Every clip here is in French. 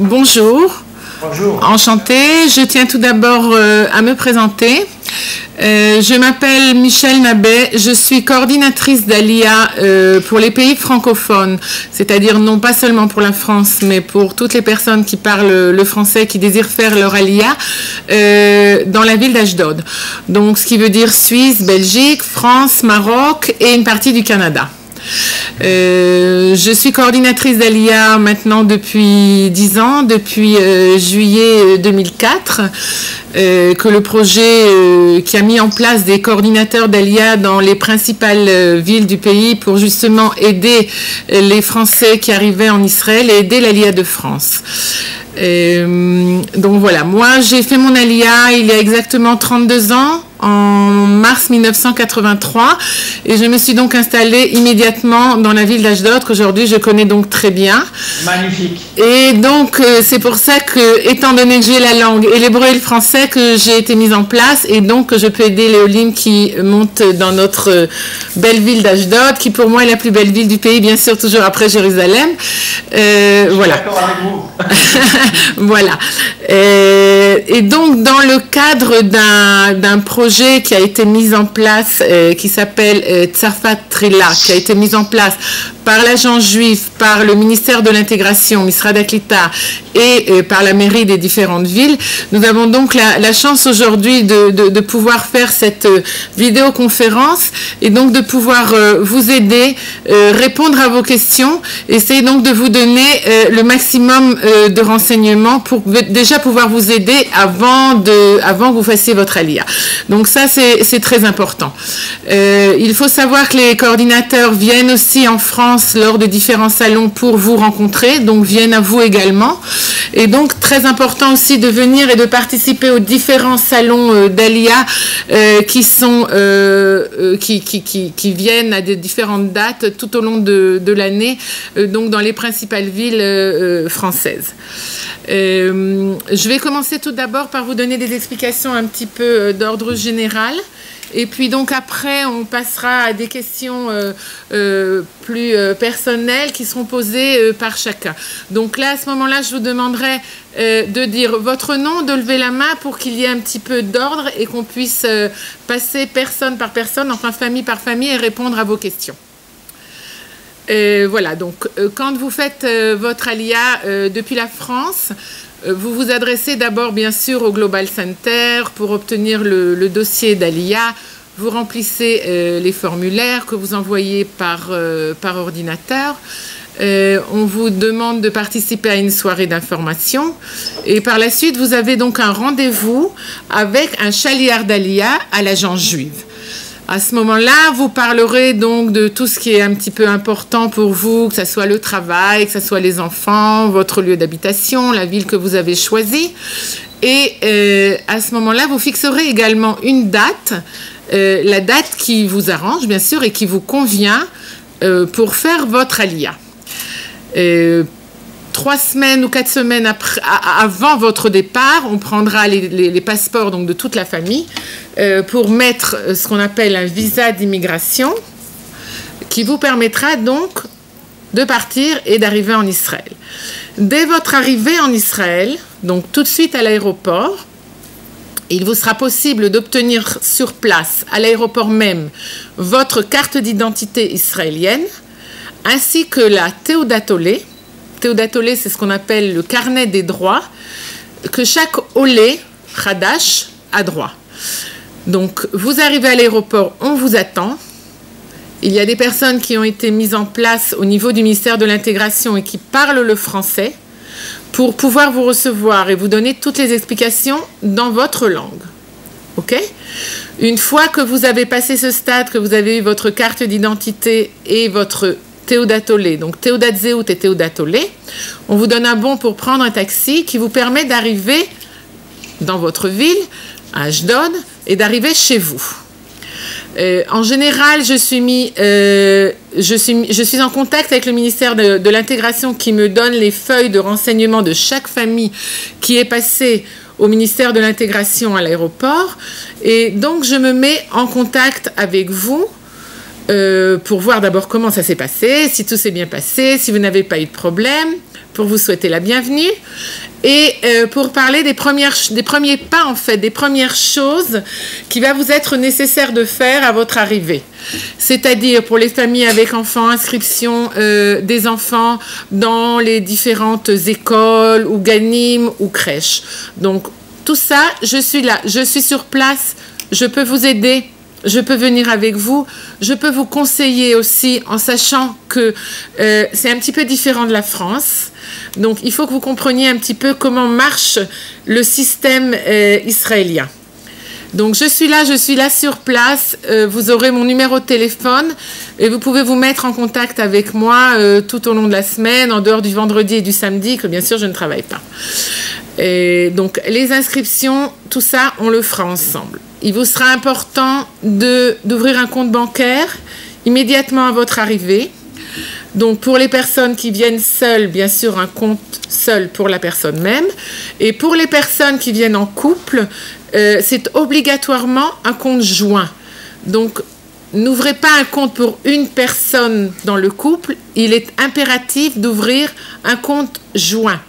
Bonjour. Bonjour. Enchantée. Je tiens tout d'abord à me présenter. Je m'appelle Michèle Nabet, je suis coordinatrice d'Aliyah pour les pays francophones, c'est-à-dire non pas seulement pour la France, mais pour toutes les personnes qui parlent le français, qui désirent faire leur Aliyah dans la ville d'Ashdod. Donc, ce qui veut dire Suisse, Belgique, France, Maroc et une partie du Canada. Je suis coordinatrice d'Aliyah maintenant depuis 10 ans, depuis juillet 2004, que le projet qui a mis en place des coordinateurs d'Aliyah dans les principales villes du pays pour justement aider les Français qui arrivaient en Israël et aider l'Aliyah de France. Donc voilà, moi j'ai fait mon Aliyah il y a exactement 32 ans, en mars 1983, et je me suis donc installée immédiatement dans la ville d'Ashdod, qu'aujourd'hui je connais donc très bien. Magnifique. Et donc c'est pour ça que, étant donné que j'ai la langue et l'hébreu et le français, que j'ai été mise en place, et donc que je peux aider les Olim qui montent dans notre belle ville d'Ashdod, qui pour moi est la plus belle ville du pays, bien sûr toujours après Jérusalem. Voilà. D'accord avec vous. Voilà. Et donc, dans le cadre d'un projet qui a été mis en place, qui s'appelle Tzafat Trila, qui a été mis en place par l'agence juive, par le ministère de l'intégration, Misrad Aklita, et par la mairie des différentes villes, nous avons donc la chance aujourd'hui de pouvoir faire cette vidéoconférence et donc de pouvoir vous aider, répondre à vos questions, essayer donc de vous donner le maximum de renseignements pour déjà pouvoir vous aider avant que vous fassiez votre Aliyah. Donc ça, c'est très important. Il faut savoir que les coordinateurs viennent aussi en France lors de différents salons pour vous rencontrer, donc viennent à vous également. Et donc, très important aussi de venir et de participer aux différents salons d'Aliyah qui viennent à des différentes dates tout au long de l'année, donc dans les principales villes françaises. Je vais commencer tout d'abord par vous donner des explications un petit peu d'ordre général. Et puis donc après, on passera à des questions plus personnelles qui seront posées par chacun. Donc là, à ce moment-là, je vous demanderai de dire votre nom, de lever la main pour qu'il y ait un petit peu d'ordre et qu'on puisse passer personne par personne, enfin famille par famille, et répondre à vos questions. Voilà, donc quand vous faites votre Aliyah depuis la France, vous vous adressez d'abord bien sûr au Global Center pour obtenir le dossier d'Aliyah. Vous remplissez les formulaires que vous envoyez par ordinateur. On vous demande de participer à une soirée d'information. Et par la suite, vous avez donc un rendez-vous avec un chaliar d'Aliyah à l'agence juive. À ce moment-là, vous parlerez donc de tout ce qui est un petit peu important pour vous, que ce soit le travail, que ce soit les enfants, votre lieu d'habitation, la ville que vous avez choisie. Et à ce moment-là, vous fixerez également une date, la date qui vous arrange, bien sûr, et qui vous convient pour faire votre Aliyah. 3 semaines ou 4 semaines avant votre départ, on prendra les passeports donc, de toute la famille pour mettre ce qu'on appelle un visa d'immigration qui vous permettra donc de partir et d'arriver en Israël. Dès votre arrivée en Israël, donc tout de suite à l'aéroport, il vous sera possible d'obtenir sur place, à l'aéroport même, votre carte d'identité israélienne ainsi que la Teudat Olé. Teudat Olé, c'est ce qu'on appelle le carnet des droits, que chaque Olé, Hadash, a droit. Donc, vous arrivez à l'aéroport, on vous attend. Il y a des personnes qui ont été mises en place au niveau du ministère de l'Intégration et qui parlent le français pour pouvoir vous recevoir et vous donner toutes les explications dans votre langue. OK ? Une fois que vous avez passé ce stade, que vous avez eu votre carte d'identité et votre Teudat Olé, donc Teudat Zéhout et Teudat Olé, on vous donne un bon pour prendre un taxi qui vous permet d'arriver dans votre ville, à Ashdod, et d'arriver chez vous. En général, je suis en contact avec le ministère de l'Intégration qui me donne les feuilles de renseignement de chaque famille qui est passée au ministère de l'Intégration à l'aéroport. Et donc, je me mets en contact avec vous pour voir d'abord comment ça s'est passé, si tout s'est bien passé, si vous n'avez pas eu de problème, pour vous souhaiter la bienvenue et pour parler des premiers pas en fait, des premières choses qui va vous être nécessaire de faire à votre arrivée. C'est-à-dire pour les familles avec enfants, inscription des enfants dans les différentes écoles ou ganim ou crèches. Donc tout ça, je suis là, je suis sur place, je peux vous aider. Je peux venir avec vous, je peux vous conseiller aussi en sachant que c'est un petit peu différent de la France. Donc il faut que vous compreniez un petit peu comment marche le système israélien. Donc je suis là sur place, vous aurez mon numéro de téléphone et vous pouvez vous mettre en contact avec moi tout au long de la semaine, en dehors du vendredi et du samedi, que bien sûr je ne travaille pas. Et donc les inscriptions, tout ça, on le fera ensemble. Il vous sera important d'ouvrir un compte bancaire immédiatement à votre arrivée. Donc pour les personnes qui viennent seules, bien sûr un compte seul pour la personne même. Et pour les personnes qui viennent en couple, c'est obligatoirement un compte joint. Donc n'ouvrez pas un compte pour une personne dans le couple, il est impératif d'ouvrir un compte joint.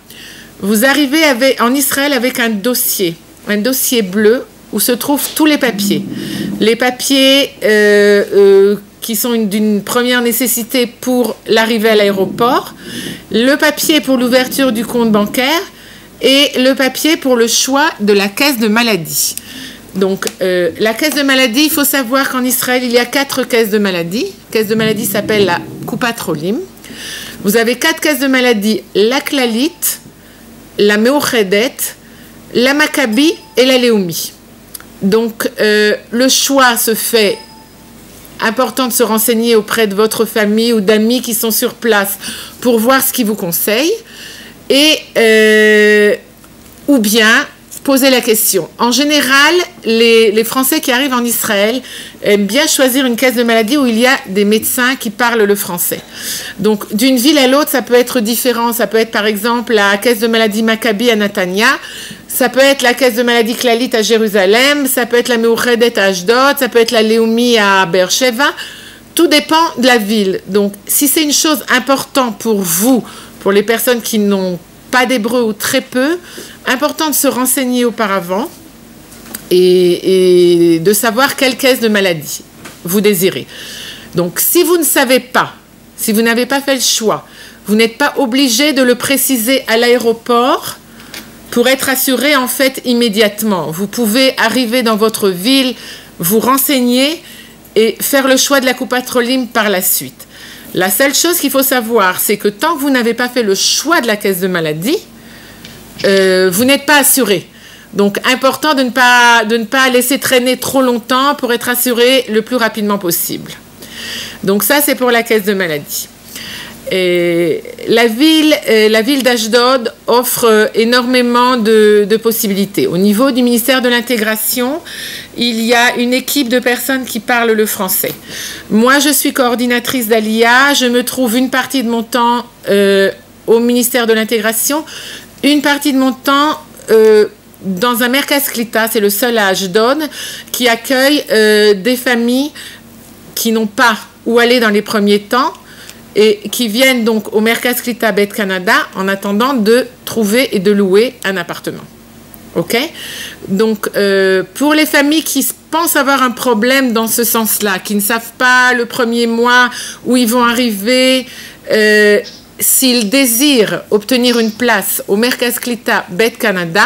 Vous arrivez en Israël avec un dossier bleu où se trouvent tous les papiers. Les papiers qui sont d'une première nécessité pour l'arrivée à l'aéroport, le papier pour l'ouverture du compte bancaire et le papier pour le choix de la caisse de maladie. Donc, la caisse de maladie, il faut savoir qu'en Israël, il y a 4 caisses de maladie. La caisse de maladie s'appelle la Coupat Cholim. Vous avez 4 caisses de maladie, la Klalit, la Meouchedet, la Maccabi et la Leumi. Donc, le choix se fait, important de se renseigner auprès de votre famille ou d'amis qui sont sur place pour voir ce qu'ils vous conseillent. Et, ou bien, poser la question. En général, les Français qui arrivent en Israël aiment bien choisir une caisse de maladie où il y a des médecins qui parlent le français. Donc, d'une ville à l'autre, ça peut être différent. Ça peut être, par exemple, la caisse de maladie Maccabi à Natania. Ça peut être la caisse de maladie Klalit à Jérusalem, ça peut être la Meouchedet à Ashdod, ça peut être la Leumi à Beersheva. Tout dépend de la ville. Donc, si c'est une chose importante pour vous, pour les personnes qui n'ont pas d'hébreu ou très peu, important de se renseigner auparavant et de savoir quelle caisse de maladie vous désirez. Donc, si vous ne savez pas, si vous n'avez pas fait le choix, vous n'êtes pas obligé de le préciser à l'aéroport pour être assuré en fait immédiatement. Vous pouvez arriver dans votre ville, vous renseigner et faire le choix de la Coupat Cholim par la suite. La seule chose qu'il faut savoir, c'est que tant que vous n'avez pas fait le choix de la caisse de maladie, vous n'êtes pas assuré. Donc, important de ne pas laisser traîner trop longtemps pour être assuré le plus rapidement possible. Donc, ça, c'est pour la caisse de maladie. Et la ville d'Ashdod offre énormément de possibilités. Au niveau du ministère de l'Intégration, il y a une équipe de personnes qui parlent le français. Moi, je suis coordinatrice d'Aliyah. Je me trouve une partie de mon temps au ministère de l'Intégration, une partie de mon temps dans un Merkaz Klita, c'est le seul à Ashdod, qui accueille des familles qui n'ont pas où aller dans les premiers temps, et qui viennent donc au Merkaz Klita Bet Canada en attendant de trouver et de louer un appartement. Ok? Donc, pour les familles qui pensent avoir un problème dans ce sens-là, qui ne savent pas le premier mois où ils vont arriver, s'ils désirent obtenir une place au Merkaz Klita Bet Canada,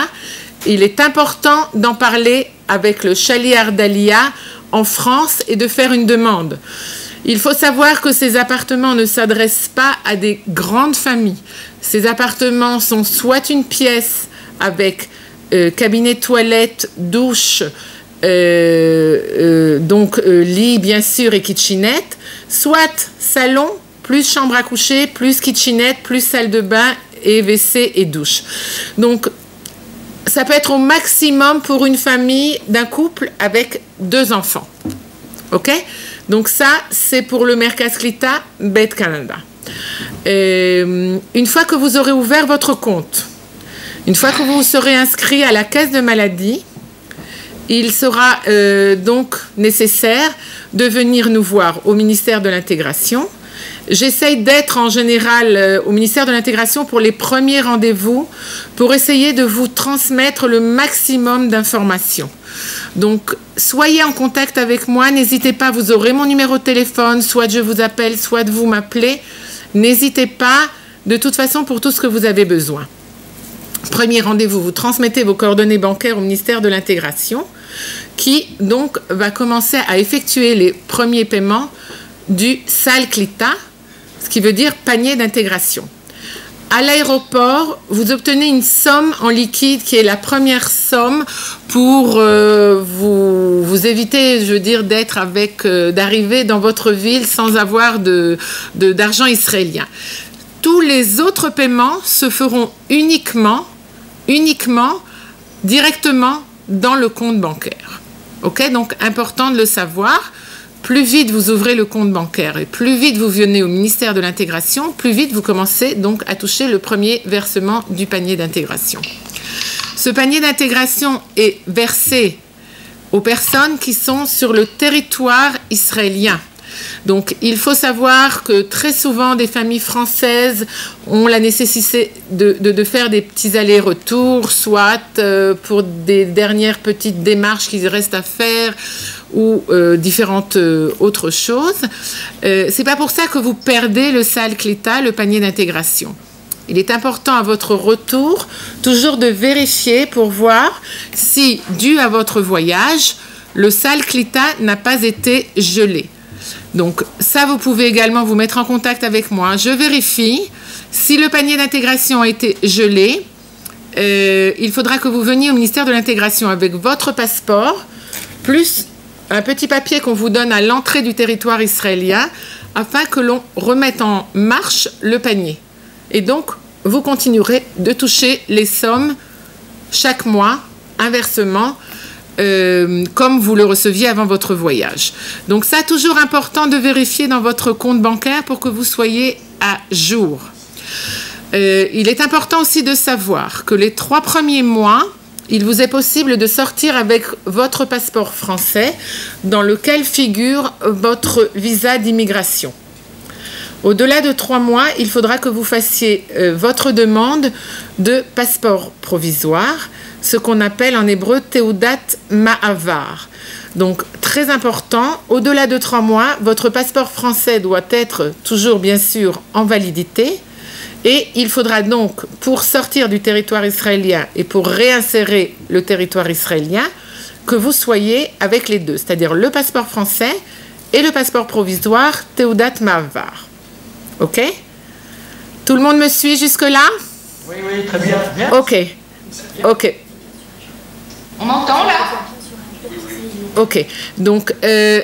il est important d'en parler avec le Shaliach d'Aliyah en France et de faire une demande. Il faut savoir que ces appartements ne s'adressent pas à des grandes familles. Ces appartements sont soit une pièce avec cabinet toilette, douche, donc lit bien sûr et kitchenette, soit salon, plus chambre à coucher, plus kitchenette, plus salle de bain et WC et douche. Donc ça peut être au maximum pour une famille d'un couple avec 2 enfants. Ok? Donc ça, c'est pour le Merkaz Klita Bet Canada. Une fois que vous aurez ouvert votre compte, une fois que vous serez inscrit à la caisse de maladie, il sera donc nécessaire de venir nous voir au ministère de l'Intégration. J'essaye d'être en général au ministère de l'Intégration pour les premiers rendez-vous, pour essayer de vous transmettre le maximum d'informations. Donc, soyez en contact avec moi, n'hésitez pas, vous aurez mon numéro de téléphone, soit je vous appelle, soit vous m'appelez. N'hésitez pas, de toute façon, pour tout ce que vous avez besoin. Premier rendez-vous, vous transmettez vos coordonnées bancaires au ministère de l'Intégration, qui donc va commencer à effectuer les premiers paiements du Sal Klita, ce qui veut dire panier d'intégration. À l'aéroport, vous obtenez une somme en liquide qui est la première somme pour vous éviter, je veux dire, d'arriver dans votre ville sans avoir d'argent israélien. Tous les autres paiements se feront uniquement directement dans le compte bancaire. Ok, donc important de le savoir. Plus vite vous ouvrez le compte bancaire et plus vite vous venez au ministère de l'Intégration, plus vite vous commencez donc à toucher le premier versement du panier d'intégration. Ce panier d'intégration est versé aux personnes qui sont sur le territoire israélien. Donc, il faut savoir que très souvent, des familles françaises ont la nécessité de faire des petits allers-retours, soit pour des dernières petites démarches qu'il reste à faire ou différentes autres choses. C'est pas pour ça que vous perdez le Sal Klita, le panier d'intégration. Il est important à votre retour toujours de vérifier pour voir si, dû à votre voyage, le Sal Klita n'a pas été gelé. Donc ça, vous pouvez également vous mettre en contact avec moi. Je vérifie. Si le panier d'intégration a été gelé, il faudra que vous veniez au ministère de l'Intégration avec votre passeport, plus un petit papier qu'on vous donne à l'entrée du territoire israélien, afin que l'on remette en marche le panier. Et donc, vous continuerez de toucher les sommes chaque mois, inversement, comme vous le receviez avant votre voyage. Donc ça, toujours important de vérifier dans votre compte bancaire pour que vous soyez à jour. Il est important aussi de savoir que les 3 premiers mois, il vous est possible de sortir avec votre passeport français dans lequel figure votre visa d'immigration. Au-delà de 3 mois, il faudra que vous fassiez votre demande de passeport provisoire, ce qu'on appelle en hébreu Teudat Ma'avar. Donc, très important, au-delà de 3 mois, votre passeport français doit être toujours, bien sûr, en validité. Et il faudra donc, pour sortir du territoire israélien et pour réinsérer le territoire israélien, que vous soyez avec les deux, c'est-à-dire le passeport français et le passeport provisoire Teudat Ma'avar. Ok? Tout le monde me suit jusque-là? Oui, oui, très bien. Bien. Ok. Ok. On m'entend là? Ok. Donc,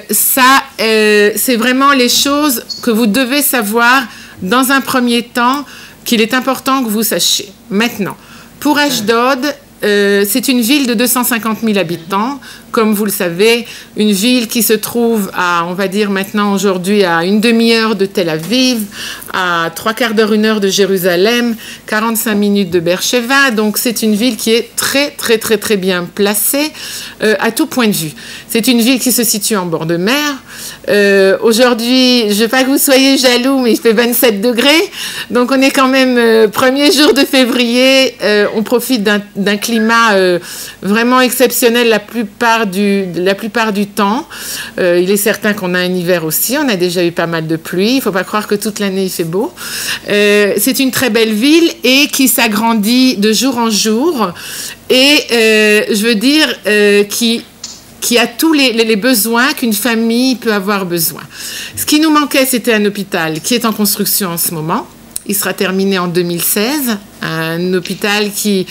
ça, c'est vraiment les choses que vous devez savoir dans un premier temps, qu'il est important que vous sachiez. Maintenant, pour Ashdod, c'est une ville de 250 000 habitants, comme vous le savez, une ville qui se trouve à, on va dire maintenant aujourd'hui, à une demi-heure de Tel Aviv, à 3/4 d'heure, 1 heure de Jérusalem, 45 minutes de Beersheva. Donc c'est une ville qui est très très très très bien placée à tout point de vue. C'est une ville qui se situe en bord de mer. Aujourd'hui, je ne veux pas que vous soyez jaloux, mais il fait 27 degrés. Donc on est quand même premier jour de février. On profite d'un climat vraiment exceptionnel la plupart du temps. Il est certain qu'on a un hiver aussi. On a déjà eu pas mal de pluie. Il ne faut pas croire que toute l'année il fait beau. C'est une très belle ville et qui s'agrandit de jour en jour. Et je veux dire qui a tous les besoins qu'une famille peut avoir besoin. Ce qui nous manquait, c'était un hôpital qui est en construction en ce moment. Il sera terminé en 2016, un hôpital qui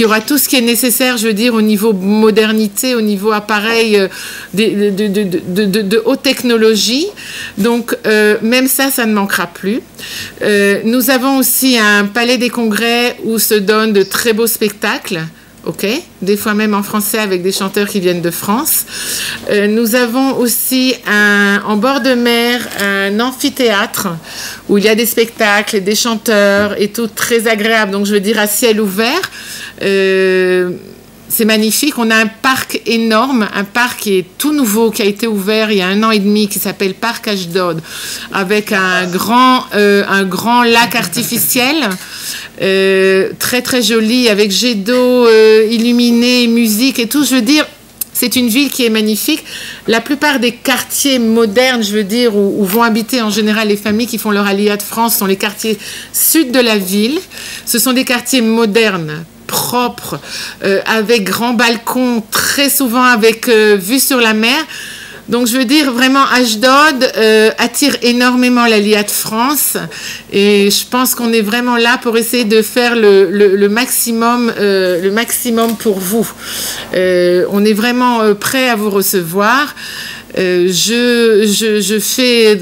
aura tout ce qui est nécessaire, je veux dire, au niveau modernité, au niveau appareil de haute technologie. Donc, même ça ne manquera plus. Nous avons aussi un palais des congrès où se donnent de très beaux spectacles. Ok, des fois même en français avec des chanteurs qui viennent de France. Nous avons aussi en bord de mer un amphithéâtre où il y a des spectacles, des chanteurs et tout très agréable. Donc je veux dire à ciel ouvert. c'est magnifique. On a un parc énorme, un parc qui est tout nouveau, qui a été ouvert il y a 1 an et demi, qui s'appelle Parc Ashdod, avec un grand lac artificiel, très très joli, avec jet d'eau illuminé, musique et tout. Je veux dire, c'est une ville qui est magnifique. La plupart des quartiers modernes, je veux dire, où vont habiter en général les familles qui font leur Aliyah de France, sont les quartiers sud de la ville. Ce sont des quartiers modernes, propres, avec grands balcons, très souvent avec vue sur la mer. Donc, je veux dire, vraiment, Ashdod attire énormément l'Aliyah de France. Et je pense qu'on est vraiment là pour essayer de faire le maximum pour vous. On est vraiment prêt à vous recevoir. Je fais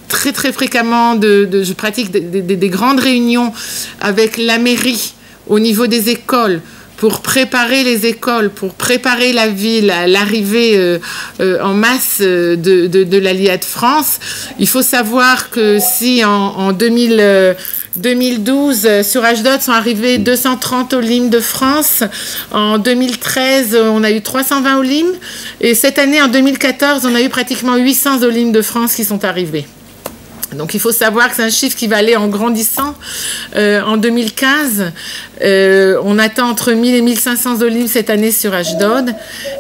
très, très fréquemment, je pratique des grandes réunions avec la mairie au niveau des écoles, pour préparer les écoles, pour préparer la ville à l'arrivée en masse de l'Aliyah de France. Il faut savoir que si en 2012, sur Ashdod sont arrivés 230 olim de France. En 2013, on a eu 320 olim. Et cette année, en 2014, on a eu pratiquement 800 olim de France qui sont arrivés. Donc, il faut savoir que c'est un chiffre qui va aller en grandissant. En 2015, on attend entre 1000 et 1500 olim cette année sur Ashdod.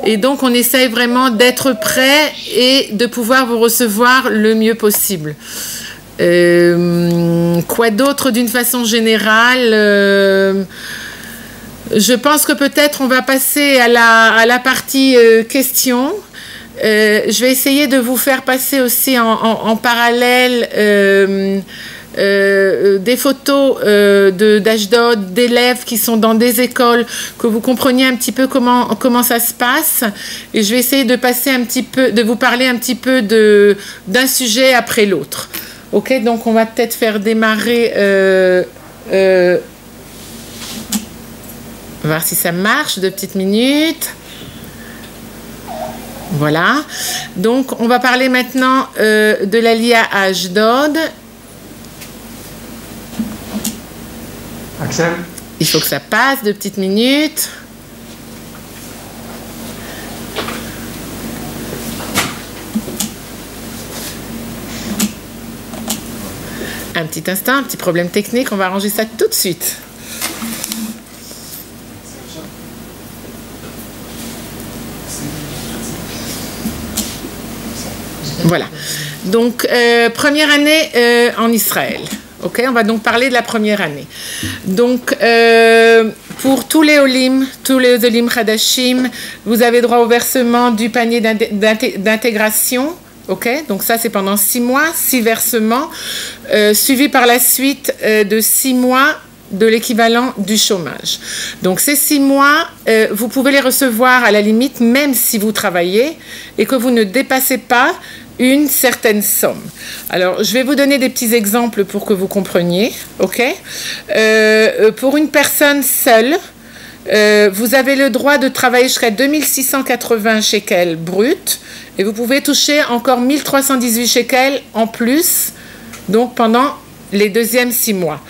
Et donc, on essaye vraiment d'être prêt et de pouvoir vous recevoir le mieux possible. Quoi d'autre d'une façon générale je pense que peut-être on va passer à la partie questions. Je vais essayer de vous faire passer aussi en parallèle des photos d'Ashdod, d'élèves qui sont dans des écoles, que vous compreniez un petit peu comment ça se passe. Et je vais essayer de passer de vous parler un petit peu d'un sujet après l'autre. Ok, donc on va peut-être faire démarrer. Voir si ça marche, 2 petites minutes. Voilà. Donc, on va parler maintenant de l'Aliyah à Ashdod. Axel? Il faut que ça passe, 2 petites minutes. Un petit instant, un petit problème technique. On va arranger ça tout de suite. Voilà. Donc, première année en Israël. Ok, on va donc parler de la première année. Donc, pour tous les olim chadashim, vous avez droit au versement du panier d'intégration. Ok, donc ça c'est pendant 6 mois, 6 versements, suivis par la suite de 6 mois de l'équivalent du chômage. Donc ces 6 mois, vous pouvez les recevoir à la limite même si vous travaillez et que vous ne dépassez pas une certaine somme. Alors, je vais vous donner des petits exemples pour que vous compreniez. Ok, pour une personne seule, vous avez le droit de travailler jusqu'à 2680 shekels brut et vous pouvez toucher encore 1318 shekels en plus, donc pendant les deuxièmes 6 mois.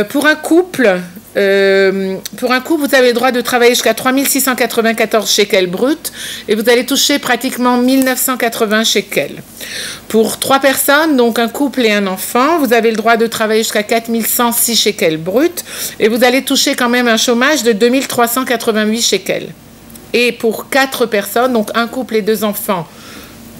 Pour un couple, vous avez le droit de travailler jusqu'à 3694 shekels brut et vous allez toucher pratiquement 1980 shekels. Pour 3 personnes, donc un couple et un enfant, vous avez le droit de travailler jusqu'à 4106 shekels brut et vous allez toucher quand même un chômage de 2388 shekels. Et pour 4 personnes, donc un couple et 2 enfants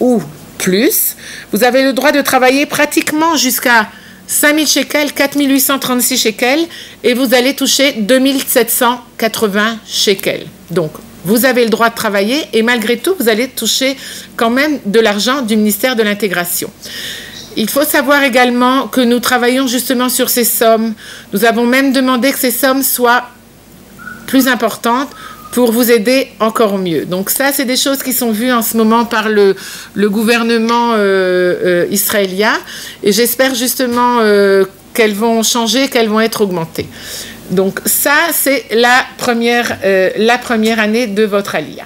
ou plus, vous avez le droit de travailler pratiquement jusqu'à 5000 shekels, 4836 shekels, et vous allez toucher 2780 shekels. Donc, vous avez le droit de travailler, et malgré tout, vous allez toucher quand même de l'argent du ministère de l'Intégration. Il faut savoir également que nous travaillons justement sur ces sommes. Nous avons même demandé que ces sommes soient plus importantes pour vous aider encore mieux. Donc ça, c'est des choses qui sont vues en ce moment par le gouvernement israélien et j'espère justement qu'elles vont changer, qu'elles vont être augmentées. Donc ça, c'est la première année de votre Aliyah.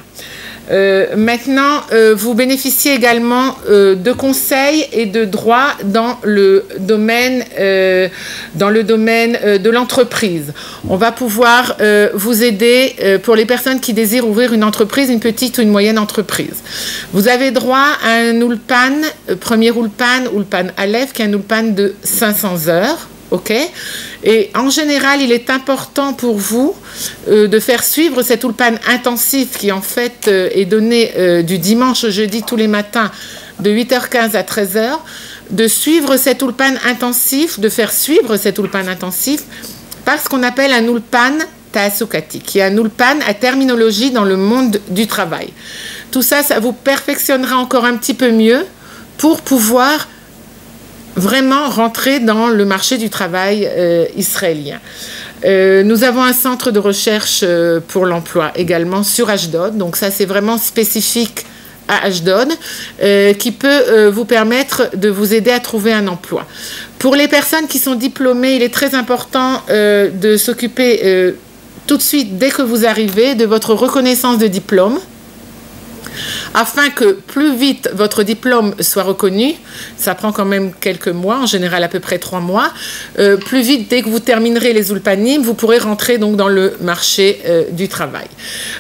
Maintenant, vous bénéficiez également de conseils et de droits dans le domaine de l'entreprise. On va pouvoir vous aider pour les personnes qui désirent ouvrir une entreprise, une petite ou une moyenne entreprise. Vous avez droit à un Ulpan, premier Ulpan Aleph, qui est un Ulpan de 500 heures. Ok, et en général, il est important pour vous de faire suivre cet Ulpan intensif qui en fait est donné du dimanche au jeudi tous les matins de 8h15 à 13h, de suivre cet Ulpan intensif, de faire suivre cet Ulpan intensif par ce qu'on appelle un Ulpan Ta'asukati, qui est un Ulpan à terminologie dans le monde du travail. Tout ça, ça vous perfectionnera encore un petit peu mieux pour pouvoir vraiment rentrer dans le marché du travail israélien. Nous avons un centre de recherche pour l'emploi également sur Ashdod, donc ça c'est vraiment spécifique à Ashdod, qui peut vous permettre de vous aider à trouver un emploi. Pour les personnes qui sont diplômées, il est très important de s'occuper tout de suite, dès que vous arrivez, de votre reconnaissance de diplôme, afin que plus vite votre diplôme soit reconnu, ça prend quand même quelques mois, en général à peu près 3 mois, plus vite, dès que vous terminerez les Ulpanim, vous pourrez rentrer donc dans le marché du travail.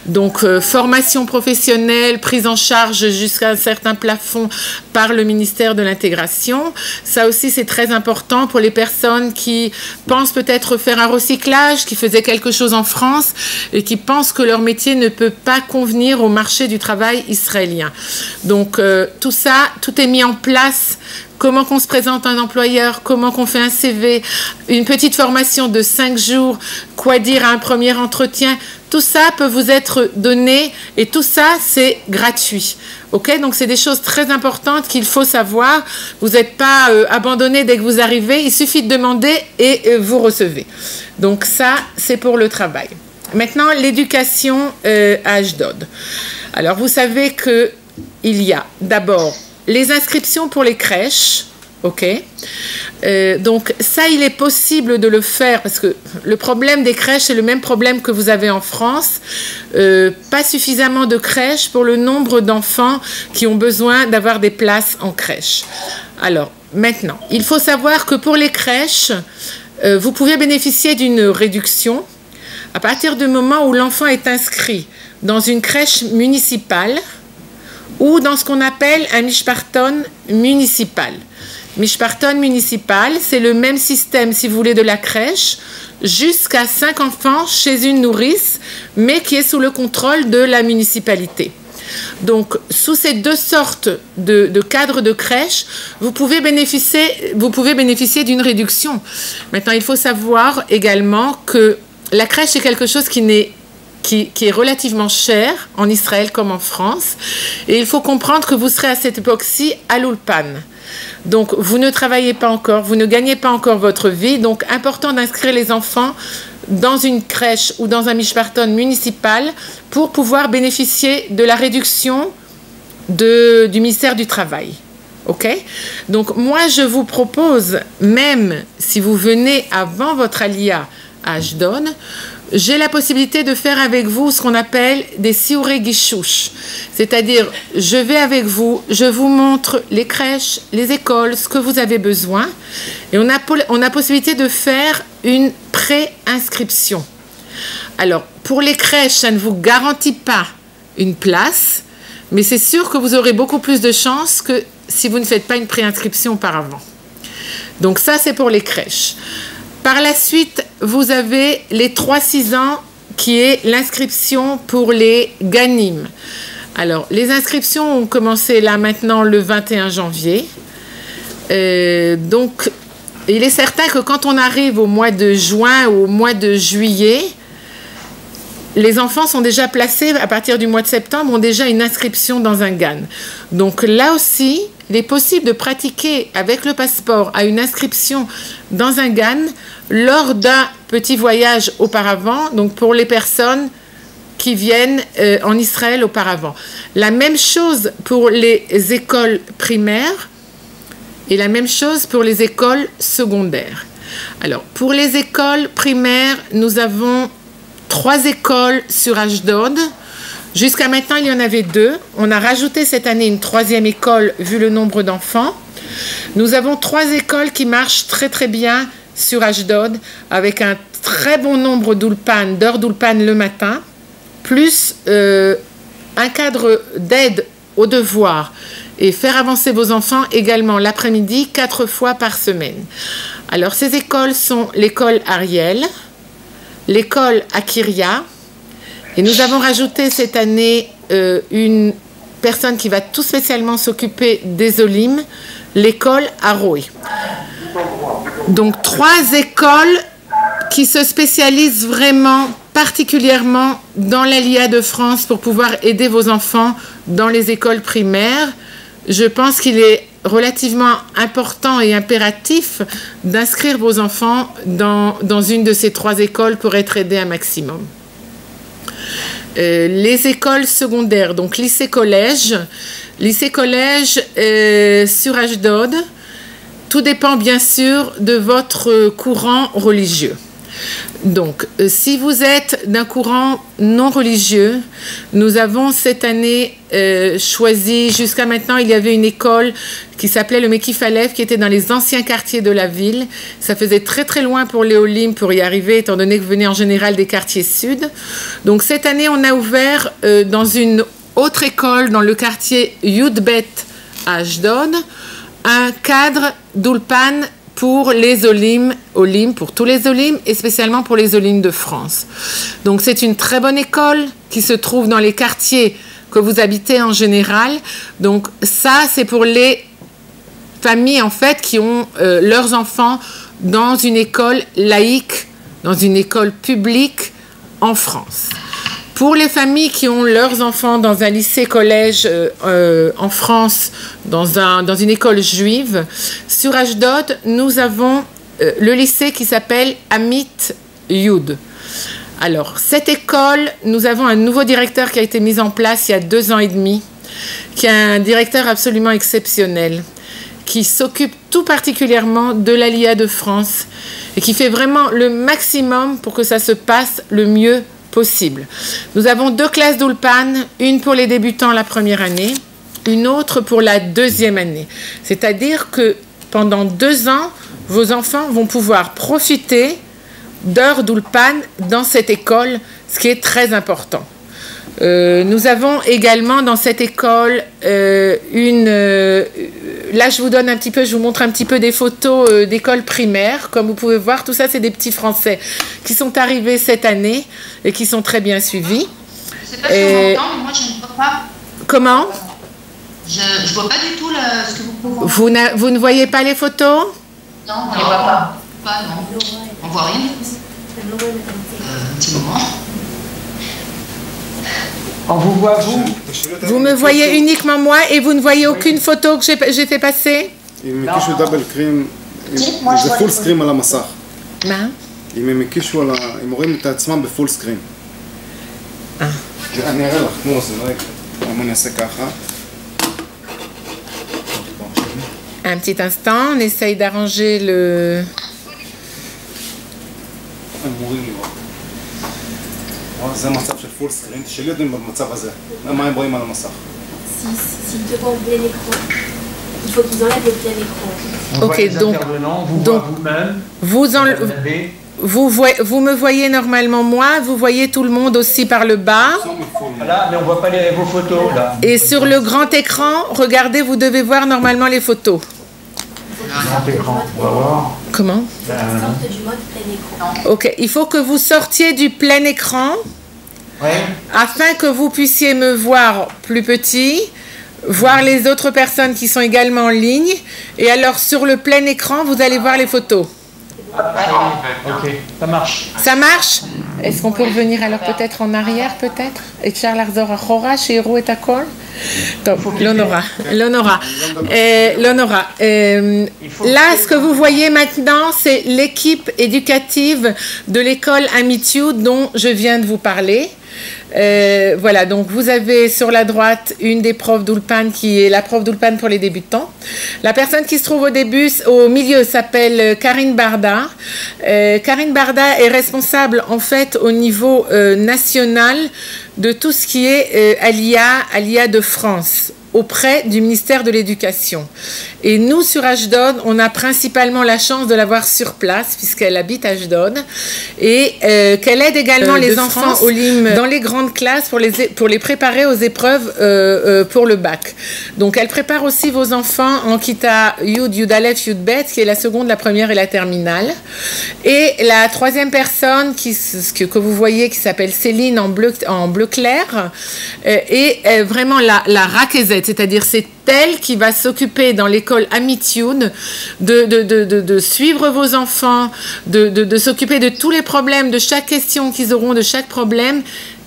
Donc formation professionnelle, prise en charge jusqu'à un certain plafond par le ministère de l'Intégration. Ça aussi c'est très important pour les personnes qui pensent peut-être faire un recyclage, qui faisaient quelque chose en France et qui pensent que leur métier ne peut pas convenir au marché du travail israélien. Donc tout ça, tout est mis en place. Comment qu'on se présente à un employeur, comment qu'on fait un CV, une petite formation de 5 jours, quoi dire à un premier entretien, tout ça peut vous être donné et tout ça c'est gratuit. Ok, donc c'est des choses très importantes qu'il faut savoir. Vous n'êtes pas abandonné dès que vous arrivez, il suffit de demander et vous recevez. Donc ça c'est pour le travail. Maintenant l'éducation à Ashdod. Alors vous savez qu'il y a d'abord les inscriptions pour les crèches, ok. Donc ça, il est possible de le faire parce que le problème des crèches, c'est le même problème que vous avez en France. Pas suffisamment de crèches pour le nombre d'enfants qui ont besoin d'avoir des places en crèche. Alors maintenant, il faut savoir que pour les crèches, vous pouvez bénéficier d'une réduction à partir du moment où l'enfant est inscrit dans une crèche municipale ou dans ce qu'on appelle un mishparton municipal. Mishparton municipal, c'est le même système, si vous voulez, de la crèche, jusqu'à 5 enfants chez une nourrice, mais qui est sous le contrôle de la municipalité. Donc, sous ces deux sortes de cadres de crèche, vous pouvez bénéficier d'une réduction. Maintenant, il faut savoir également que la crèche est quelque chose qui est relativement cher en Israël comme en France. Et il faut comprendre que vous serez à cette époque-ci à l'Ulpan. Donc, vous ne travaillez pas encore, vous ne gagnez pas encore votre vie. Donc, important d'inscrire les enfants dans une crèche ou dans un mishparton municipal pour pouvoir bénéficier de la réduction du ministère du Travail. Ok? Donc, moi, je vous propose, même si vous venez avant votre alia à Ashdod, j'ai la possibilité de faire avec vous ce qu'on appelle des siurei gishush. C'est-à-dire, je vais avec vous, je vous montre les crèches, les écoles, ce que vous avez besoin. Et on a possibilité de faire une pré-inscription. Alors, pour les crèches, ça ne vous garantit pas une place, mais c'est sûr que vous aurez beaucoup plus de chances que si vous ne faites pas une pré-inscription auparavant. Donc ça, c'est pour les crèches. Par la suite, vous avez les 3-6 ans qui est l'inscription pour les Ganim. Alors, les inscriptions ont commencé là maintenant le 21 janvier. Donc, il est certain que quand on arrive au mois de juin ou au mois de juillet, les enfants sont déjà placés, à partir du mois de septembre, ont déjà une inscription dans un GAN. Donc là aussi, il est possible de pratiquer avec le passeport à une inscription dans un GAN lors d'un petit voyage auparavant, donc pour les personnes qui viennent en Israël auparavant. La même chose pour les écoles primaires et la même chose pour les écoles secondaires. Alors, pour les écoles primaires, nous avons 3 écoles sur Ashdod. Jusqu'à maintenant, il y en avait 2. On a rajouté cette année une 3e école vu le nombre d'enfants. Nous avons 3 écoles qui marchent très très bien sur Ashdod avec un très bon nombre d'heures d'ulpan le matin, plus un cadre d'aide aux devoirs et faire avancer vos enfants également l'après-midi 4 fois par semaine. Alors ces écoles sont l'école Ariel, l'école Akiria, et nous avons rajouté cette année une personne qui va tout spécialement s'occuper des Olim, l'école Aroy. Donc 3 écoles qui se spécialisent vraiment particulièrement dans l'Aliyah de France pour pouvoir aider vos enfants dans les écoles primaires. Je pense qu'il est relativement important et impératif d'inscrire vos enfants dans une de ces 3 écoles pour être aidés un maximum. Les écoles secondaires, donc lycée-collège sur Ashdod, tout dépend bien sûr de votre courant religieux. Donc, si vous êtes d'un courant non religieux, nous avons cette année choisi, jusqu'à maintenant, il y avait une école qui s'appelait le Mekif Aleph, qui était dans les anciens quartiers de la ville. Ça faisait très très loin pour les Olim pour y arriver, étant donné que vous venez en général des quartiers sud. Donc, cette année, on a ouvert dans une autre école, dans le quartier Yudbet à Ashdod, un cadre d'Ulpan pour les Olim, pour tous les Olim et spécialement pour les Olim de France. Donc c'est une très bonne école qui se trouve dans les quartiers que vous habitez en général. Donc ça, c'est pour les familles en fait qui ont leurs enfants dans une école laïque, dans une école publique en France. Pour les familles qui ont leurs enfants dans un lycée-collège en France, dans une école juive, sur Ashdod, nous avons le lycée qui s'appelle Amit Yud. Alors, cette école, nous avons un nouveau directeur qui a été mis en place il y a 2 ans et demi, qui est un directeur absolument exceptionnel, qui s'occupe tout particulièrement de l'Aliyah de France et qui fait vraiment le maximum pour que ça se passe le mieux possible. Nous avons 2 classes d'Ulpan, une pour les débutants la première année, une autre pour la 2e année. C'est-à-dire que pendant 2 ans, vos enfants vont pouvoir profiter d'heures d'Ulpan dans cette école, ce qui est très important. Nous avons également dans cette école là je vous donne un petit peu, je vous montre un petit peu des photos d'école primaire. Comme vous pouvez voir, tout ça c'est des petits Français qui sont arrivés cette année et qui sont très bien suivis. Je sais pas si on m'entend, mais moi je ne vois pas. Comment? Je ne vois pas du tout ce que vous pouvez. Vous ne voyez pas les photos? Non, on ne les voit pas. Non. On voit rien. Un petit moment. On vous voit, vous? Vous me voyez uniquement moi et vous ne voyez aucune photo que j'ai fait passer? אם הם הקישו דאבל קרים, זה פול סקרים על המסך. מה? אם הם הקישו הם רואים את עצמם בפול סקרים. אני אראה לך, תנו זה, רגע. אם אני אעשה ככה. Un petit instant, on essaye d'arranger le... הם אמורים לראות. זה מצב של פול סקרין, שלי יודעים במצב הזה, מה הם רואים על המסך. S'ils te voient en plein écran, il faut qu'ils enlèvent le plein écran. Ok, donc vous me voyez normalement moi, vous voyez tout le monde aussi par le bas. Voilà, mais on ne voit pas vos photos là. Et sur le grand écran, regardez, vous devez voir normalement les photos. Grand écran, on va voir. Comment? Sortent du mode plein écran. Ok, il faut que vous sortiez du plein écran afin que vous puissiez me voir plus petit, voir les autres personnes qui sont également en ligne. Et alors sur le plein écran, vous allez voir les photos. Ok, ça marche. Ça marche? Est-ce qu'on peut revenir alors peut-être en arrière peut-être? Et Charles Arzora, chez Héros et Akol? L'Honora. Là, ce que vous voyez maintenant, c'est l'équipe éducative de l'école Amit Yud dont je viens de vous parler. Voilà, donc vous avez sur la droite une des profs d'Ulpan qui est la prof d'Ulpan pour les débutants. La personne qui se trouve au milieu s'appelle Karine Barda. Karine Barda est responsable en fait au niveau national de tout ce qui est Aliyah de France, auprès du ministère de l'Éducation. Et nous, sur Ashdod, on a principalement la chance de l'avoir sur place, puisqu'elle habite Ashdod, et qu'elle aide également les enfants au LIM dans les grandes classes pour les préparer aux épreuves pour le bac. Donc, elle prépare aussi vos enfants en Kita Yud, Yud Aleph, Yud Bet, qui est la seconde, la première et la terminale. Et la troisième personne que vous voyez, qui s'appelle Céline en bleu clair, est vraiment la rakézette. C'est-à-dire c'est elle qui va s'occuper dans l'école Amit Yud de suivre vos enfants, de s'occuper de tous les problèmes, de chaque question qu'ils auront, de chaque problème.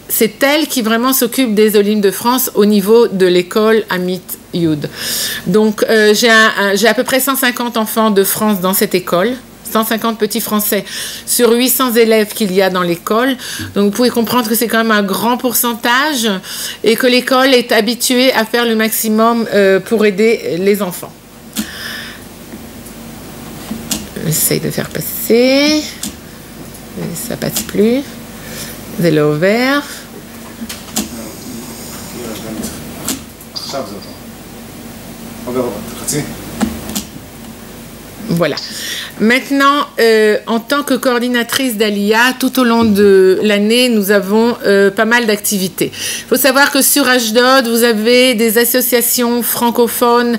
C'est elle qui vraiment s'occupe des Olim de France au niveau de l'école Amit Yud. Donc j'ai à peu près 150 enfants de France dans cette école. 150 petits Français sur 800 élèves qu'il y a dans l'école. Donc, vous pouvez comprendre que c'est quand même un grand pourcentage et que l'école est habituée à faire le maximum pour aider les enfants. J'essaye de faire passer. Ça passe plus. זה לא עובר. Voilà. Maintenant, en tant que coordinatrice d'Aliyah, tout au long de l'année, nous avons pas mal d'activités. Il faut savoir que sur Ashdod, vous avez des associations francophones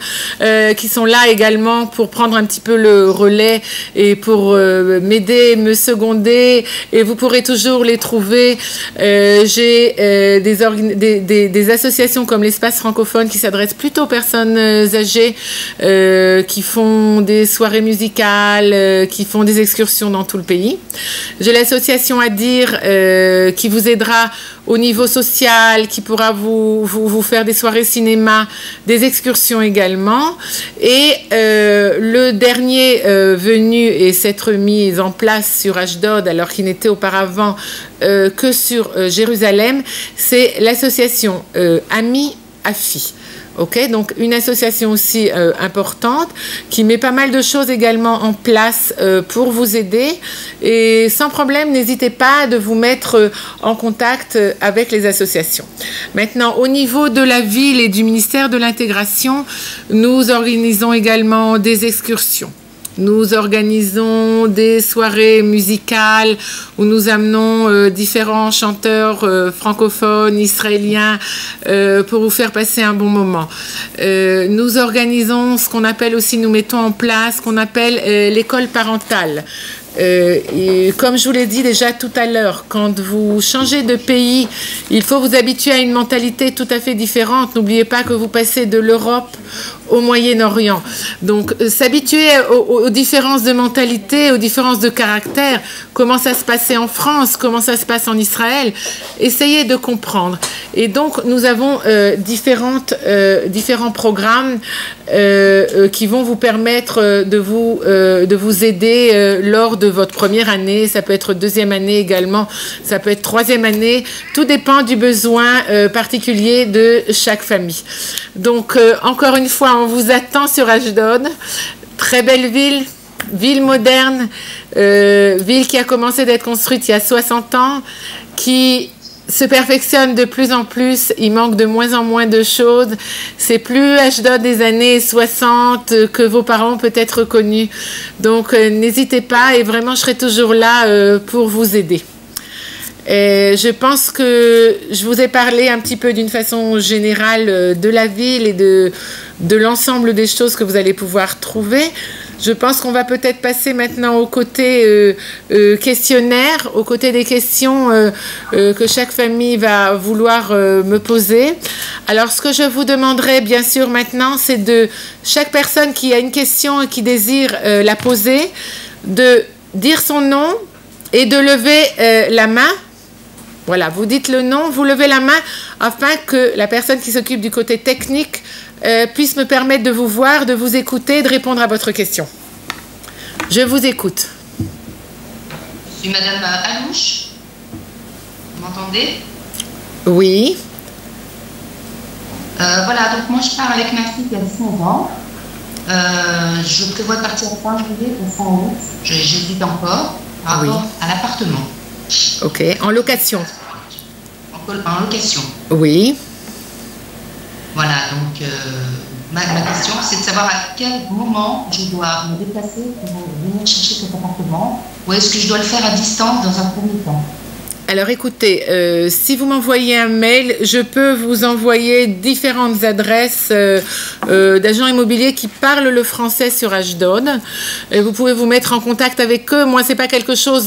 qui sont là également pour prendre un petit peu le relais et pour m'aider, me seconder, et vous pourrez toujours les trouver. J'ai des associations comme l'Espace francophone qui s'adresse plutôt aux personnes âgées, qui font des soirées musicales, qui font des excursions dans tout le pays. J'ai l'association Adir qui vous aidera au niveau social, qui pourra vous faire des soirées cinéma, des excursions également. Et le dernier venu et s'être mis en place sur Ashdod, alors qu'il n'était auparavant que sur Jérusalem, c'est l'association Ami Afi. Ok, donc une association aussi importante qui met pas mal de choses également en place pour vous aider, et sans problème, n'hésitez pas de vous mettre en contact avec les associations. Maintenant, au niveau de la ville et du ministère de l'intégration, nous organisons également des excursions. Nous organisons des soirées musicales où nous amenons différents chanteurs francophones, israéliens, pour vous faire passer un bon moment. Nous organisons ce qu'on appelle aussi, nous mettons en place ce qu'on appelle l'école parentale. Et comme je vous l'ai dit déjà tout à l'heure, quand vous changez de pays, il faut vous habituer à une mentalité tout à fait différente. N'oubliez pas que vous passez de l'Europe au Moyen-Orient. Donc, s'habituer aux différences de mentalité, aux différences de caractère, comment ça se passait en France, comment ça se passe en Israël, essayez de comprendre. Et donc, nous avons différents programmes qui vont vous permettre de vous aider lors de votre première année. Ça peut être deuxième année également, ça peut être troisième année. Tout dépend du besoin particulier de chaque famille. Donc, encore une fois, on vous attend sur Ashdod. Très belle ville, ville moderne, ville qui a commencé d'être construite il y a 60 ans, qui se perfectionne de plus en plus. Il manque de moins en moins de choses. C'est plus Ashdod des années 60 que vos parents ont peut-être connus. Donc, n'hésitez pas, et vraiment, je serai toujours là pour vous aider. Et je pense que je vous ai parlé un petit peu d'une façon générale de la ville et de l'ensemble des choses que vous allez pouvoir trouver. Je pense qu'on va peut-être passer maintenant au côté questionnaire, au côté des questions que chaque famille va vouloir me poser. Alors, ce que je vous demanderai, bien sûr, maintenant, c'est de chaque personne qui a une question et qui désire la poser, de dire son nom et de lever la main. Voilà, vous dites le nom, vous levez la main afin que la personne qui s'occupe du côté technique puisse me permettre de vous voir, de vous écouter, de répondre à votre question. Je vous écoute. Je suis Madame Alouche. Vous m'entendez? Oui. Voilà, donc moi je pars avec ma fille qui a 19 ans. Je prévois de partir fin juillet ou fin août. J'hésite encore par rapport à l'appartement. Ok, en location. En location. Oui. Voilà, donc ma question c'est de savoir à quel moment je dois me déplacer pour venir chercher cet appartement, ou est-ce que je dois le faire à distance dans un premier temps? Alors écoutez, si vous m'envoyez un mail, je peux vous envoyer différentes adresses d'agents immobiliers qui parlent le français sur Ashdod. Vous pouvez vous mettre en contact avec eux. Moi, c'est pas quelque chose,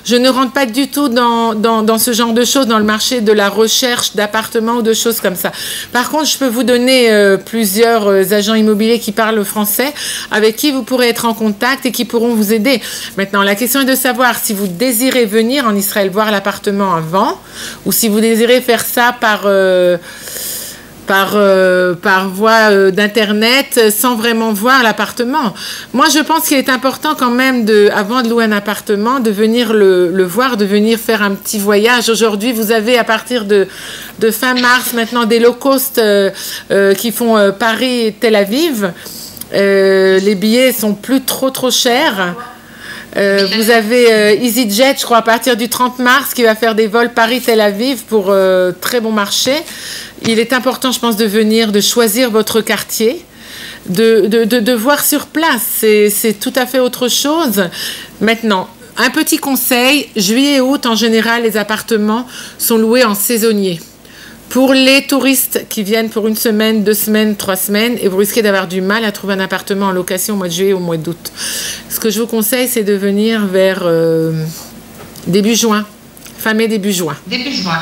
je ne rentre pas du tout dans ce genre de choses, dans le marché de la recherche d'appartements ou de choses comme ça. Par contre, je peux vous donner plusieurs agents immobiliers qui parlent le français, avec qui vous pourrez être en contact et qui pourront vous aider. Maintenant, la question est de savoir si vous désirez venir en Israël voir l'appartement avant, ou si vous désirez faire ça par voie d'internet sans vraiment voir l'appartement. Moi, je pense qu'il est important quand même, avant de louer un appartement, de venir le voir, de venir faire un petit voyage. Aujourd'hui, vous avez à partir de fin mars maintenant des low cost qui font Paris-Tel Aviv. Les billets sont plus trop chers. Vous avez EasyJet, je crois, à partir du 30 mars, qui va faire des vols Paris-Tel Aviv pour très bon marché. Il est important, je pense, de venir, de choisir votre quartier, de voir sur place. C'est tout à fait autre chose. Maintenant, un petit conseil, juillet et août, en général, les appartements sont loués en saisonnier. Pour les touristes qui viennent pour 1 semaine, 2 semaines, 3 semaines, et vous risquez d'avoir du mal à trouver un appartement en location au mois de juillet ou au mois d'août. Ce que je vous conseille, c'est de venir vers début juin, fin mai, début juin. Début juin.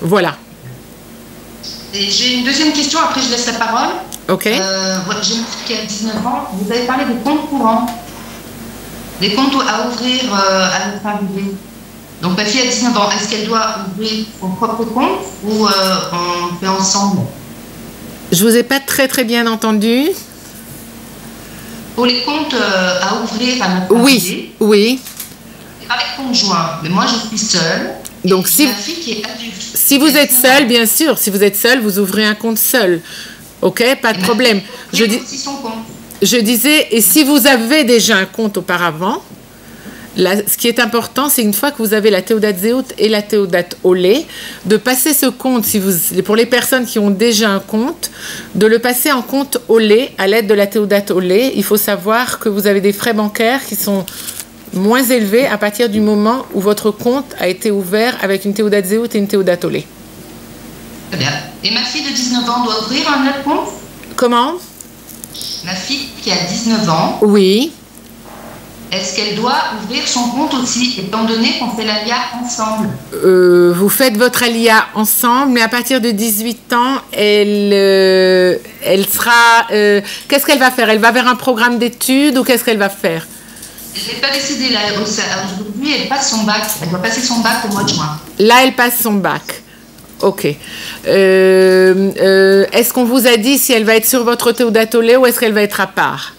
Voilà. Et j'ai une deuxième question, après je laisse la parole. Ok. J'ai une fille qui a 19 ans, vous avez parlé des comptes courants, des comptes à ouvrir à notre arrivée. Donc ma fille a 19 ans, est-ce qu'elle doit ouvrir son propre compte ou on fait ensemble? Je vous ai pas très bien entendu. Pour les comptes à ouvrir à notre arrivée, oui. Avec conjoint, mais moi je suis seule. Donc si, ma fille qui est adulte, si vous êtes seul, bien sûr, si vous êtes seul, vous ouvrez un compte seul. Ok, pas de problème. Je disais, et si vous avez déjà un compte auparavant, là, ce qui est important, c'est une fois que vous avez la Théodat Zéout et la Théodat Olé, de passer ce compte, pour les personnes qui ont déjà un compte, de le passer en compte Olé à l'aide de la Théodat Olé. Il faut savoir que vous avez des frais bancaires qui sont moins élevés à partir du moment où votre compte a été ouvert avec une Théodat Zéout et une Théodat Olé. Très bien. Et ma fille de 19 ans doit ouvrir un autre compte? Comment? Ma fille qui a 19 ans. Oui. Est-ce qu'elle doit ouvrir son compte aussi, étant donné qu'on fait l'ALIA ensemble? Vous faites votre ALIA ensemble, mais à partir de 18 ans, elle sera... qu'est-ce qu'elle va faire? Elle va vers un programme d'études ou qu'est-ce qu'elle va faire? Je n'ai pas décidé là. Aujourd'hui, elle passe son bac. Elle doit passer son bac au mois de juin. Là, elle passe son bac. Ok. Est-ce qu'on vous a dit si elle va être sur votre Théodat Olé ou est-ce qu'elle va être à part?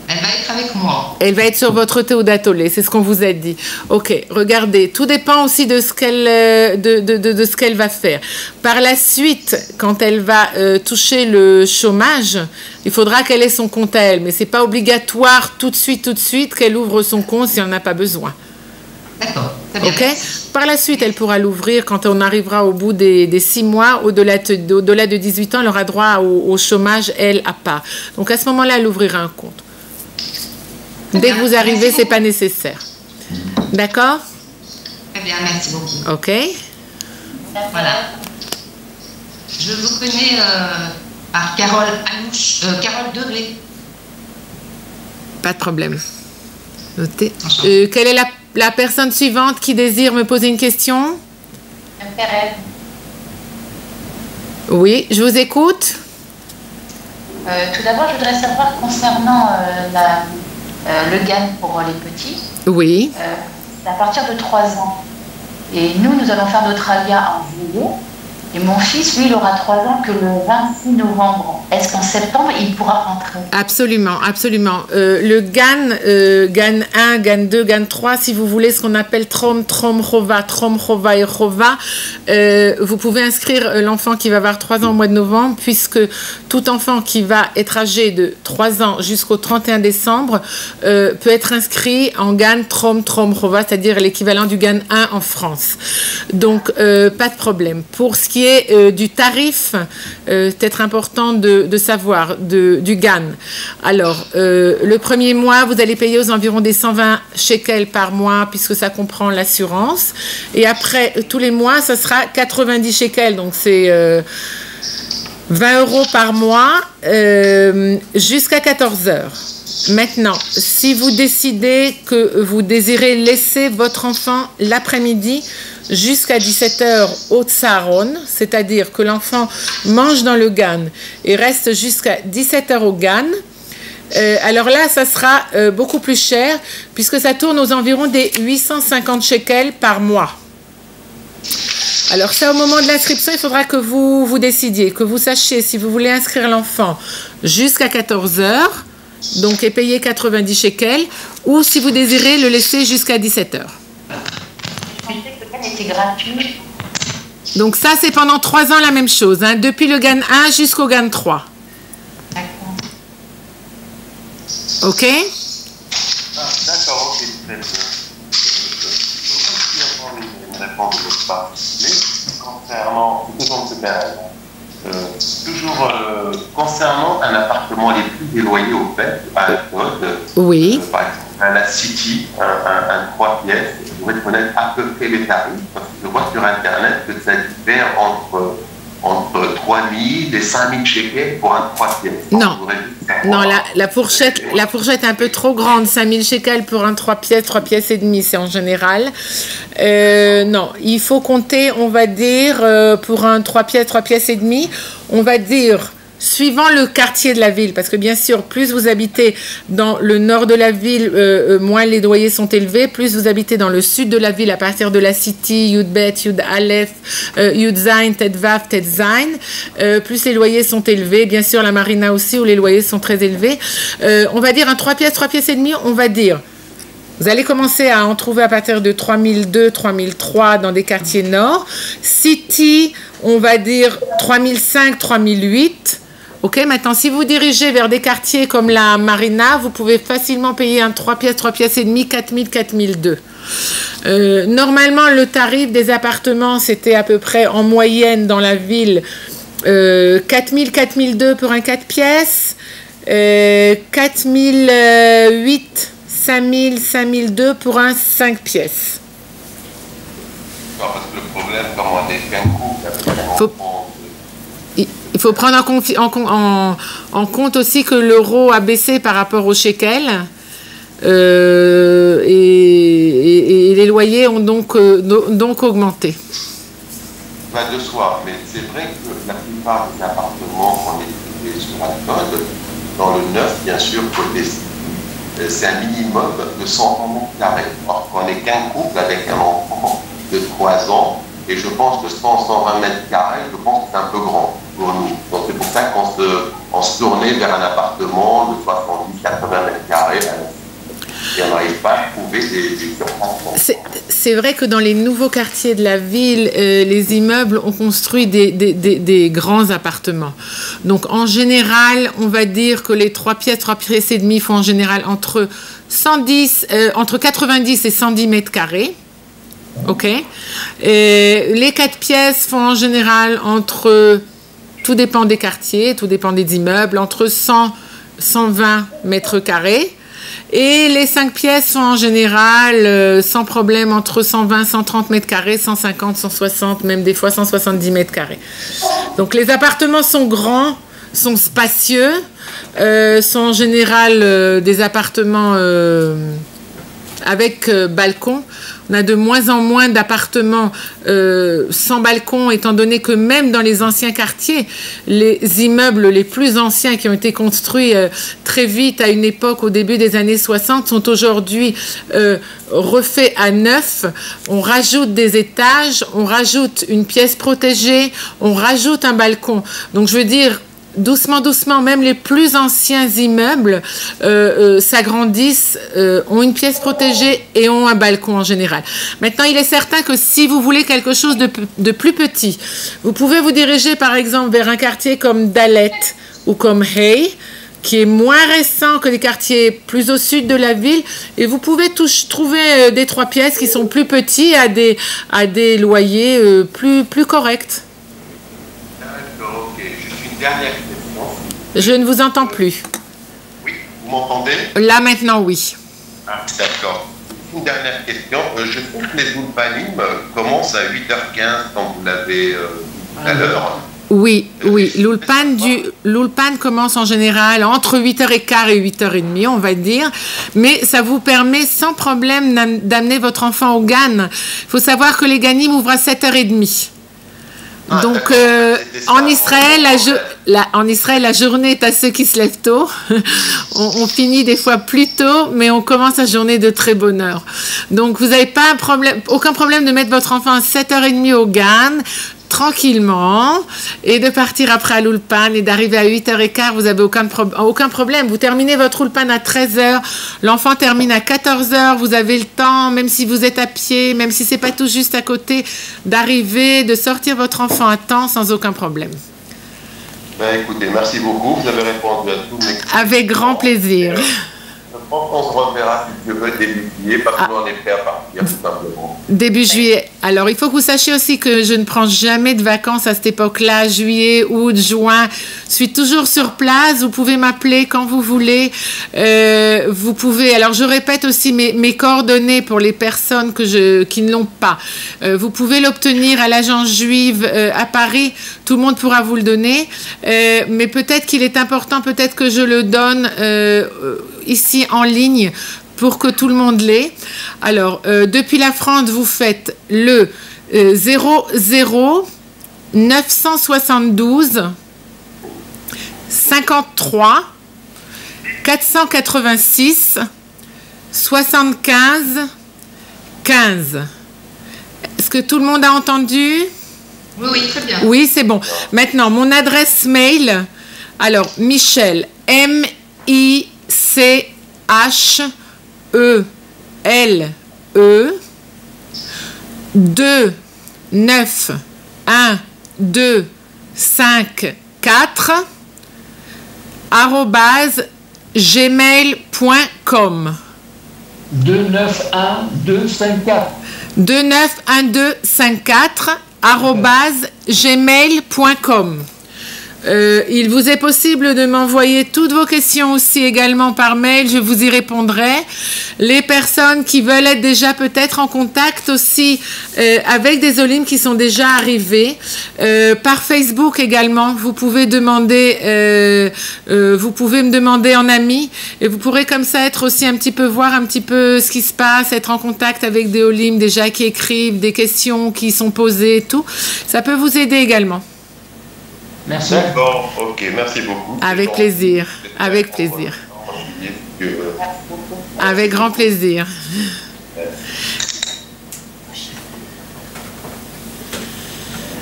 Elle va être avec moi. Elle va être sur votre Théodat Olé, c'est ce qu'on vous a dit. Ok, regardez, tout dépend aussi de ce qu'elle va faire. Par la suite, quand elle va toucher le chômage, il faudra qu'elle ait son compte à elle, mais c'est pas obligatoire tout de suite qu'elle ouvre son compte si on n'a pas besoin. D'accord. Bien. Ok. Par la suite, elle pourra l'ouvrir quand on arrivera au bout des 6 mois. Au-delà de 18 ans, elle aura droit au chômage, elle, à part. Donc à ce moment-là, elle ouvrira un compte. Dès que vous arrivez, c'est pas nécessaire. D'accord? Très bien, merci beaucoup. Ok. Voilà. Je vous connais par Carole Anouche, Carole Degré. Pas de problème. Notez. Quelle est la personne suivante qui désire me poser une question? Pérez. Oui, je vous écoute. Tout d'abord, je voudrais savoir concernant le GAN pour les petits. Oui. C'est à partir de 3 ans. Et nous allons faire notre ALIA en juillet. Et mon fils, lui, il aura 3 ans que le 26 novembre. Est-ce qu'en septembre, il pourra rentrer? Absolument, absolument. Le GAN 1, GAN 2, GAN 3, si vous voulez ce qu'on appelle Trom Chova et Chova, vous pouvez inscrire l'enfant qui va avoir 3 ans au mois de novembre, puisque tout enfant qui va être âgé de 3 ans jusqu'au 31 décembre peut être inscrit en GAN Trom Chova, c'est-à-dire l'équivalent du GAN 1 en France. Donc, pas de problème. Pour ce qui est du tarif, peut-être important de savoir, du GAN. Alors, le premier mois, vous allez payer aux environs des 120 shekels par mois, puisque ça comprend l'assurance. Et après, tous les mois, ça sera 90 shekels. Donc, c'est 20 € par mois jusqu'à 14 heures. Maintenant, si vous décidez que vous désirez laisser votre enfant l'après-midi jusqu'à 17 h au Tsaron, c'est-à-dire que l'enfant mange dans le GAN et reste jusqu'à 17 h au GAN, alors là, ça sera beaucoup plus cher, puisque ça tourne aux environs des 850 shekels par mois. Alors ça, au moment de l'inscription, il faudra que vous décidiez, que vous sachiez si vous voulez inscrire l'enfant jusqu'à 14 h, donc et payer 90 shekels, ou si vous désirez le laisser jusqu'à 17 h. C'est gratuit. Donc ça, c'est pendant 3 ans la même chose, hein, depuis le GAN 1 jusqu'au GAN 3. D'accord. Ok? D'accord, ok, très bien. Je peux avoir une réponse de votre part. Mais concernant, toujours concernant un appartement les plus éloignés au fait, à la Côte, oui. Par exemple, à la City, un 3 pièces, je voudrais connaître à peu près les tarifs, parce que je vois sur Internet que ça diffère entre 3 000 et 5 000 shekels pour un 3 pièces. Non, non, la fourchette est un peu trop grande, 5 000 shekels pour un 3 pièces et demi, c'est en général. Non, il faut compter, on va dire, pour un 3 pièces et demi, on va dire, suivant le quartier de la ville, parce que bien sûr, plus vous habitez dans le nord de la ville, moins les loyers sont élevés. Plus vous habitez dans le sud de la ville, à partir de la City, Yud Bet, Yud Aleph, Yud Zain, Tet Vav, Tet Zain, plus les loyers sont élevés. Bien sûr, la Marina aussi, où les loyers sont très élevés. On va dire un 3 pièces et demi, on va dire. Vous allez commencer à en trouver à partir de 3002, 3003 dans des quartiers nord. City, on va dire 3005, 3008. Ok, maintenant, si vous dirigez vers des quartiers comme la Marina, vous pouvez facilement payer un 3 pièces et demi, 4000, 4002. Normalement, le tarif des appartements, c'était à peu près en moyenne dans la ville 4000, 4002 pour un 4 pièces, 4008, 5000, 5002 pour un 5 pièces. Non, parce que le problème, comme on est qu'un couple, il faut prendre en compte aussi que l'euro a baissé par rapport au shekel et les loyers ont donc augmenté. Va de soi, mais c'est vrai que la plupart des appartements qu'on est sur la Côte, dans le neuf, bien sûr, côté c'est un minimum de 100 mètres carrés. Or, qu'on n'est qu'un couple avec un enfant de 3 ans, et je pense que 120 mètres carrés, je pense que c'est un peu grand pour nous. Donc c'est pour ça qu'on se tournait vers un appartement de 70-80 mètres carrés. Et on n'arrive pas à trouver des c'est vrai que dans les nouveaux quartiers de la ville, les immeubles ont construit des grands appartements. Donc en général, on va dire que les 3 pièces et demi font en général entre 90 et 110 mètres carrés. Ok. Et les 4 pièces font en général tout dépend des quartiers, tout dépend des immeubles, entre 100-120 mètres carrés. Et les 5 pièces sont en général, sans problème, entre 120-130 mètres carrés, 150-160, même des fois 170 mètres carrés. Donc les appartements sont grands, sont spacieux, sont en général des appartements avec balcon. On a de moins en moins d'appartements sans balcon, étant donné que même dans les anciens quartiers, les immeubles les plus anciens qui ont été construits très vite à une époque au début des années 60 sont aujourd'hui refaits à neuf. On rajoute des étages, on rajoute une pièce protégée, on rajoute un balcon. Donc je veux dire, doucement, doucement, même les plus anciens immeubles s'agrandissent, ont une pièce protégée et ont un balcon en général. Maintenant, il est certain que si vous voulez quelque chose de plus petit, vous pouvez vous diriger par exemple vers un quartier comme Dalet ou comme Hay, qui est moins récent que les quartiers plus au sud de la ville, et vous pouvez trouver des 3 pièces qui sont plus petits à des loyers plus corrects. D'accord, ok. Juste une dernière question. Je ne vous entends plus. Oui, vous m'entendez? Là, maintenant, oui. Ah, d'accord. Une dernière question. Je trouve que les Ulpanim commencent à 8h15 quand vous l'avez tout à l'heure. Oui, oui. L'Ulpan commence en général entre 8h15 et 8h30, on va dire. Mais ça vous permet sans problème d'amener votre enfant au GAN. Il faut savoir que les GANIM ouvrent à 7h30. Ah, donc, en Israël, la journée est à ceux qui se lèvent tôt. on finit des fois plus tôt, mais on commence la journée de très bonne heure. Donc, vous n'avez pas aucun problème de mettre votre enfant à 7h30 au GAN, tranquillement, et de partir après à l'Ulpan et d'arriver à 8h15, vous n'avez aucun problème. Vous terminez votre Ulpan à 13h, l'enfant termine à 14h, vous avez le temps, même si vous êtes à pied, même si c'est pas tout juste à côté, d'arriver, de sortir votre enfant à temps sans aucun problème. Ben, écoutez, merci beaucoup, vous avez répondu à tous mes questions. Avec grand plaisir. Je pense qu'on se reverra si je veux début juillet, parce qu'on est prêt à partir, tout simplement. Début juillet. Alors, il faut que vous sachiez aussi que je ne prends jamais de vacances à cette époque-là, juillet, août, juin. Je suis toujours sur place. Vous pouvez m'appeler quand vous voulez. Vous pouvez... Alors, je répète aussi mes coordonnées pour les personnes qui ne l'ont pas. Vous pouvez l'obtenir à l'agence juive à Paris. Tout le monde pourra vous le donner. Mais peut-être qu'il est important, peut-être que je le donne ici en ligne pour que tout le monde l'ait. Alors, depuis la France, vous faites le 00 972 53 486 75 15. Est-ce que tout le monde a entendu? Oui, oui, très bien. Oui, c'est bon. Maintenant, mon adresse mail, alors, Michel, M-I-C-H-E-L-E 2 9 1 2 5 4 @gmail.com 291254 291254 @gmail.com. Il vous est possible de m'envoyer toutes vos questions aussi également par mail, je vous y répondrai. Les personnes qui veulent être déjà peut-être en contact aussi avec des Olim qui sont déjà arrivés, par Facebook également, vous pouvez me demander en ami et vous pourrez comme ça être aussi voir un petit peu ce qui se passe, être en contact avec des Olim déjà qui écrivent, des questions qui sont posées et tout. Ça peut vous aider également. Merci. D'accord, ok, merci beaucoup. Avec plaisir, avec plaisir. Avec grand plaisir.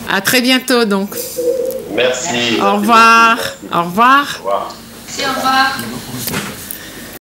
À très bientôt donc. Merci. Au revoir. Au revoir. Au revoir. Merci, au revoir.